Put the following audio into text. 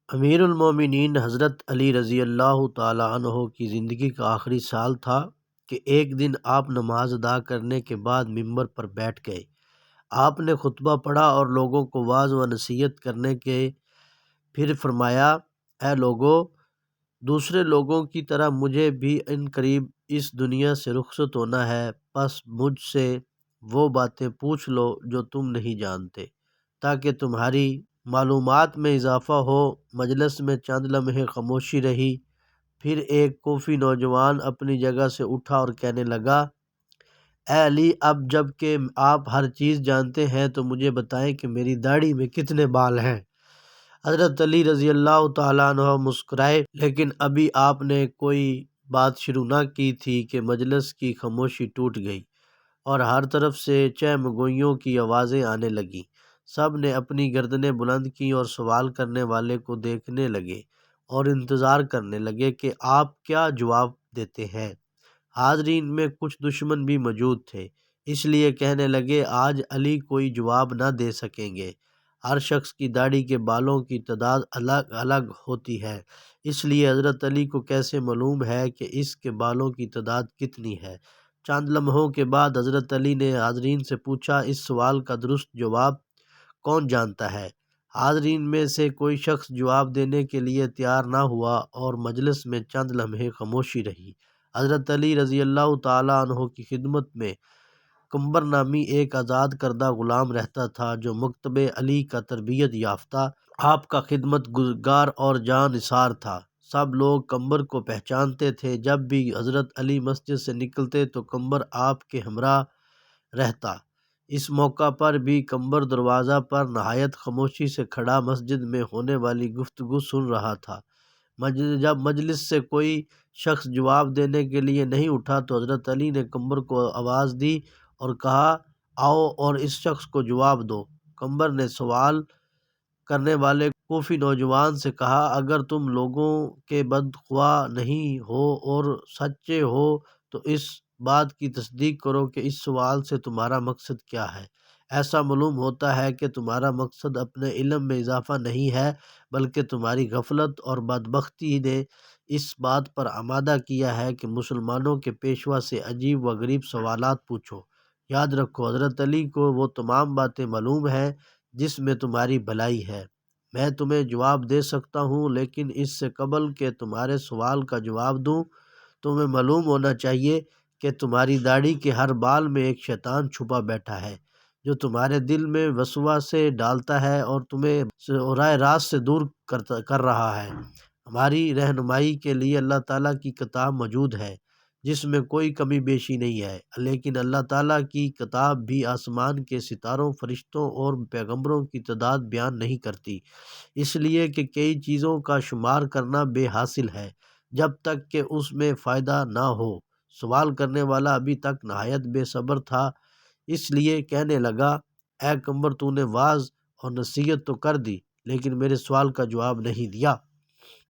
امیر المومنین حضرت علی رضی اللہ تعالیٰ عنہ کی زندگی کا آخری سال تھا کہ ایک دن آپ نماز ادا کرنے کے بعد ممبر پر بیٹھ گئے۔ آپ نے خطبہ پڑھا اور لوگوں کو واعظ و نصیحت کرنے کے پھر فرمایا، اے لوگو، دوسرے لوگوں کی طرح مجھے بھی ان قریب اس دنیا سے رخصت ہونا ہے، پس مجھ سے وہ باتیں پوچھ لو جو تم نہیں جانتے، تاکہ تمہاری معلومات میں اضافہ ہو۔ مجلس میں چند لمحے خاموشی رہی، پھر ایک کوفی نوجوان اپنی جگہ سے اٹھا اور کہنے لگا، اے علی، اب جب کہ آپ ہر چیز جانتے ہیں تو مجھے بتائیں کہ میری داڑھی میں کتنے بال ہیں۔ حضرت علی رضی اللہ تعالیٰ عنہ مسکرائے، لیکن ابھی آپ نے کوئی بات شروع نہ کی تھی کہ مجلس کی خاموشی ٹوٹ گئی اور ہر طرف سے چہمگوئیوں کی آوازیں آنے لگیں۔ سب نے اپنی گردنیں بلند کیں اور سوال کرنے والے کو دیکھنے لگے اور انتظار کرنے لگے کہ آپ کیا جواب دیتے ہیں۔ حاضرین میں کچھ دشمن بھی موجود تھے، اس لیے کہنے لگے، آج علی کوئی جواب نہ دے سکیں گے۔ ہر شخص کی داڑھی کے بالوں کی تعداد الگ الگ ہوتی ہے، اس لیے حضرت علی کو کیسے معلوم ہے کہ اس کے بالوں کی تعداد کتنی ہے؟ چند لمحوں کے بعد حضرت علی نے حاضرین سے پوچھا، اس سوال کا درست جواب کون جانتا ہے؟ حاضرین میں سے کوئی شخص جواب دینے کے لیے تیار نہ ہوا اور مجلس میں چند لمحے خاموشی رہی۔ حضرت علی رضی اللہ تعالیٰ عنہ کی خدمت میں قمبر نامی ایک آزاد کردہ غلام رہتا تھا جو مکتب علی کا تربیت یافتہ، آپ کا خدمت گزار اور جاں نثار تھا۔ سب لوگ قمبر کو پہچانتے تھے۔ جب بھی حضرت علی مسجد سے نکلتے تو قمبر آپ کے ہمراہ رہتا۔ اس موقع پر بھی قمبر دروازہ پر نہایت خاموشی سے کھڑا مسجد میں ہونے والی گفتگو سن رہا تھا۔ جب مجلس سے کوئی شخص جواب دینے کے لیے نہیں اٹھا تو حضرت علی نے قمبر کو آواز دی اور کہا، آؤ اور اس شخص کو جواب دو۔ قمبر نے سوال کرنے والے کوفی نوجوان سے کہا، اگر تم لوگوں کے بدخواہ نہیں ہو اور سچے ہو تو اس بات کی تصدیق کرو کہ اس سوال سے تمہارا مقصد کیا ہے۔ ایسا معلوم ہوتا ہے کہ تمہارا مقصد اپنے علم میں اضافہ نہیں ہے، بلکہ تمہاری غفلت اور بدبختی نے اس بات پر آمادہ کیا ہے کہ مسلمانوں کے پیشوا سے عجیب و غریب سوالات پوچھو۔ یاد رکھو، حضرت علی کو وہ تمام باتیں معلوم ہیں جس میں تمہاری بھلائی ہے۔ میں تمہیں جواب دے سکتا ہوں، لیکن اس سے قبل کہ تمہارے سوال کا جواب دوں، تمہیں معلوم ہونا چاہیے کہ تمہاری داڑھی کے ہر بال میں ایک شیطان چھپا بیٹھا ہے جو تمہارے دل میں وسوسے ڈالتا ہے اور تمہیں راہ راست سے دور کر رہا ہے۔ ہماری رہنمائی کے لیے اللہ تعالیٰ کی کتاب موجود ہے جس میں کوئی کمی بیشی نہیں ہے، لیکن اللہ تعالیٰ کی کتاب بھی آسمان کے ستاروں، فرشتوں اور پیغمبروں کی تعداد بیان نہیں کرتی، اس لیے کہ کئی چیزوں کا شمار کرنا بے حاصل ہے جب تک کہ اس میں فائدہ نہ ہو۔ سوال کرنے والا ابھی تک نہایت بے صبر تھا، اس لیے کہنے لگا، اے قمبر، تو نے واعظ اور نصیحت تو کر دی لیکن میرے سوال کا جواب نہیں دیا۔